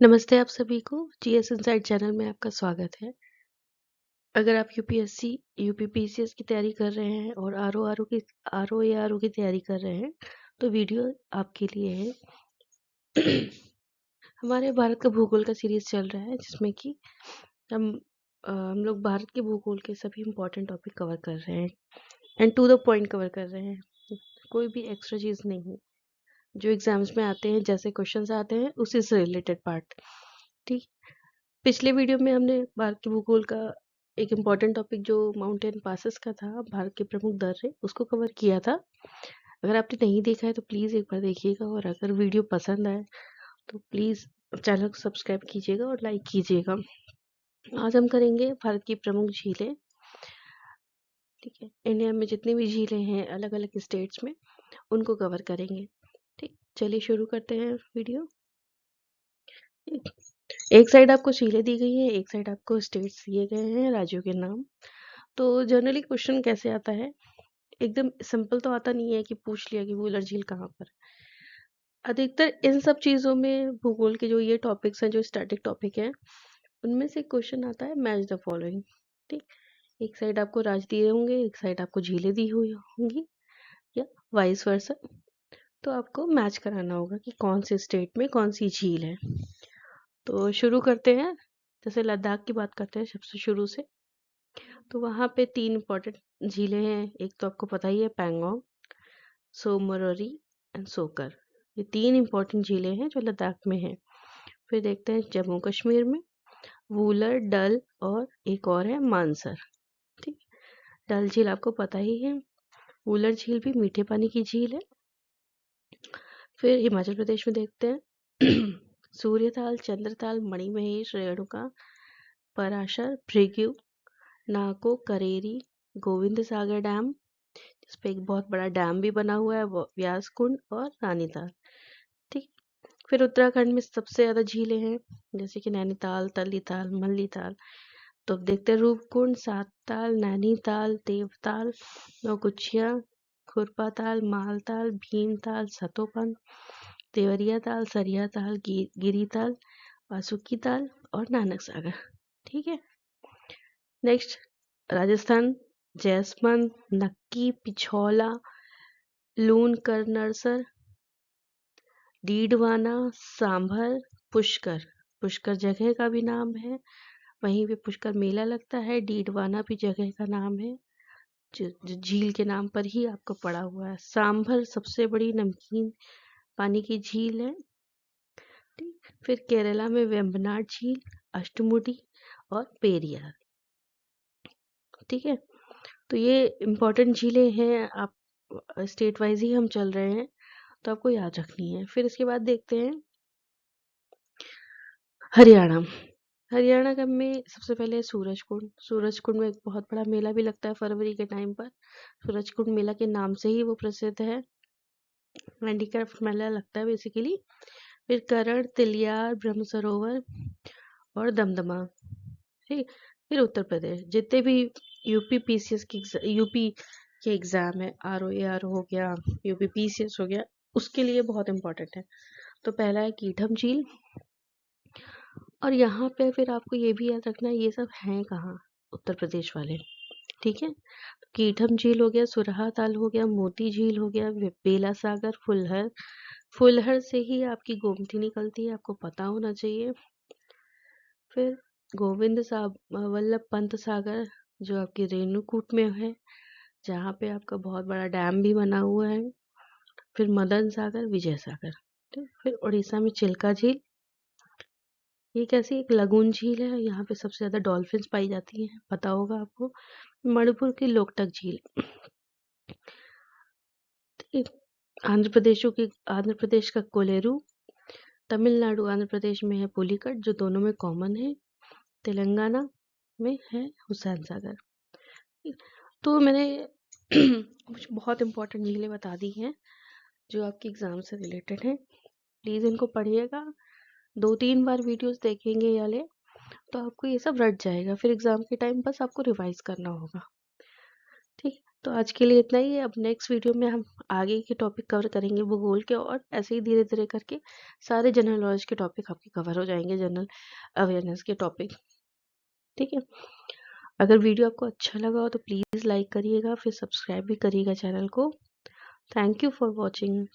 नमस्ते आप सभी को जीएस इनसाइड चैनल में आपका स्वागत है। अगर आप यूपीएससी यूपीपीसीएस की तैयारी कर रहे हैं और आरओ की तैयारी कर रहे हैं तो वीडियो आपके लिए है। हमारे भारत का भूगोल का सीरीज चल रहा है जिसमें कि हम लोग भारत के भूगोल के सभी इम्पोर्टेंट टॉपिक कवर कर रहे हैं and to the point cover कर रहे हैं। कोई भी एक्स्ट्रा चीज़ नहीं, जो एग्जाम्स में आते हैं जैसे क्वेश्चंस आते हैं उसी से रिलेटेड पार्ट। ठीक। पिछले वीडियो में हमने भारत के भूगोल का एक इम्पॉर्टेंट टॉपिक जो माउंटेन पासेस का था, भारत के प्रमुख दर्रे, उसको कवर किया था। अगर आपने नहीं देखा है तो प्लीज़ एक बार देखिएगा, और अगर वीडियो पसंद आए तो प्लीज़ चैनल को सब्सक्राइब कीजिएगा और लाइक कीजिएगा। आज हम करेंगे भारत की प्रमुख झीलें। ठीक है, इंडिया में जितनी भी झीलें हैं अलग अलग स्टेट्स में, उनको कवर करेंगे। ठीक, चलिए शुरू करते हैं वीडियो। एक साइड आपको झीलें दी गई है, एक साइड आपको स्टेट्स दिए गए हैं, राज्यों के नाम। तो जनरली क्वेश्चन कैसे आता है, एकदम सिंपल तो आता नहीं है कि पूछ लिया कि वूलर झील कहाँ पर। अधिकतर इन सब चीज़ों में भूगोल के जो ये टॉपिक्स हैं, जो स्टैटिक टॉपिक है, उनमें से क्वेश्चन आता है मैच द फॉलोइंग। ठीक, एक साइड आपको राज्य दिए होंगे, एक साइड आपको झीलें दी हुई होंगी, या वाइस वर्सा। तो आपको मैच कराना होगा कि कौन से स्टेट में कौन सी झील है। तो शुरू करते हैं। जैसे लद्दाख की बात करते हैं सबसे शुरू से, तो वहाँ पे 3 इम्पोर्टेंट झीलें हैं। एक तो आपको पता ही है, पैंगोंग, सोमरोरी एंड सोकर। ये 3 इम्पोर्टेंट झीलें हैं जो लद्दाख में हैं। फिर देखते हैं जम्मू कश्मीर में, वूलर, डल और एक और है मानसर। ठीक, डल झील आपको पता ही है। वूलर झील भी मीठे पानी की झील है। फिर हिमाचल प्रदेश में देखते हैं सूर्यताल, चंद्रताल, मणिमहेश, रेणुका, पराशर, भृगु, नाको, करेरी, गोविंद सागर डैम, जिस पे एक बहुत बड़ा डैम भी बना हुआ है, वो व्यास कुंड और रानीताल। ठीक, फिर उत्तराखंड में सबसे ज्यादा झीलें हैं, जैसे कि नैनीताल, तलीताल, मल्लीताल। तो अब देखते हैं रूपकुंड, सातताल, नैनीताल, देवताल, नौकुचिया, खुरपाताल, मालताल, भीमताल, सतोपन, देवरिया ताल, सरिया ताल, गिरीताल, वासुकी ताल और नानक सागर। ठीक है, नेक्स्ट राजस्थान, जैसमंद, नक्की, पिछौला, लून करनरसर, डीडवाना, सांभर, पुष्कर। पुष्कर जगह का भी नाम है, वहीं पे पुष्कर मेला लगता है। डीडवाना भी जगह का नाम है, जो झील के नाम पर ही आपको पड़ा हुआ है। सांभर सबसे बड़ी नमकीन पानी की झील है। ठीक, फिर केरला में वेम्बनाड झील, अष्टमुडी और पेरियार। ठीक है, तो ये इम्पोर्टेंट झीलें हैं। आप स्टेट वाइज ही हम चल रहे हैं, तो आपको याद रखनी है। फिर इसके बाद देखते हैं हरियाणा। हरियाणा का में सबसे पहले सूरजकुंड। सूरजकुंड में एक बहुत बड़ा मेला भी लगता है फरवरी के टाइम पर। सूरजकुंड मेला के नाम से ही वो प्रसिद्ध है, हैंडीक्राफ्ट मेला लगता है बेसिकली। फिर करण, तिलियार, ब्रह्म सरोवर और दमदमा। ठीक, फिर उत्तर प्रदेश, जितने भी यूपी के एग्जाम है, आर हो गया, यूपी पीसीएस हो गया, उसके लिए बहुत इंपॉर्टेंट है। तो पहला है कीठम झील। और यहाँ पे फिर आपको ये भी याद रखना है, ये सब हैं कहाँ, उत्तर प्रदेश वाले। ठीक है, कीठम झील हो गया, सुरहा ताल हो गया, मोती झील हो गया, बेला सागर, फुलहर। फुलहर से ही आपकी गोमती निकलती है, आपको पता होना चाहिए। फिर गोविंद वल्लभ पंत सागर, जो आपकी रेणुकूट में है, जहाँ पे आपका बहुत बड़ा डैम भी बना हुआ है। फिर मदन सागर, विजय सागर। ठीक, फिर उड़ीसा में चिल्का झील। ये कैसी एक लगून झील है, यहाँ पे सबसे ज्यादा डॉल्फिन्स पाई जाती हैं, पता होगा आपको। मणिपुर की लोकटक झील। ठीक, आंध्र प्रदेश का कोलेरू। तमिलनाडु आंध्र प्रदेश में है पुलिकट, जो दोनों में कॉमन है। तेलंगाना में है हुसैन सागर। ठीक, तो मैंने कुछ बहुत इंपॉर्टेंट झीलें बता दी हैं जो आपके एग्जाम से रिलेटेड हैं। प्लीज इनको पढ़िएगा, 2-3 बार वीडियोस देखेंगे ये वाले, तो आपको ये सब रट जाएगा। फिर एग्जाम के टाइम बस आपको रिवाइज करना होगा। ठीक, तो आज के लिए इतना ही है। अब नेक्स्ट वीडियो में हम आगे के टॉपिक कवर करेंगे भूगोल के, और ऐसे ही धीरे धीरे करके सारे जनरल नॉलेज के टॉपिक आपके कवर हो जाएंगे, जनरल अवेयरनेस के टॉपिक। ठीक है, अगर वीडियो आपको अच्छा लगा हो तो प्लीज़ लाइक करिएगा, फिर सब्सक्राइब भी करिएगा चैनल को। Thank you for watching.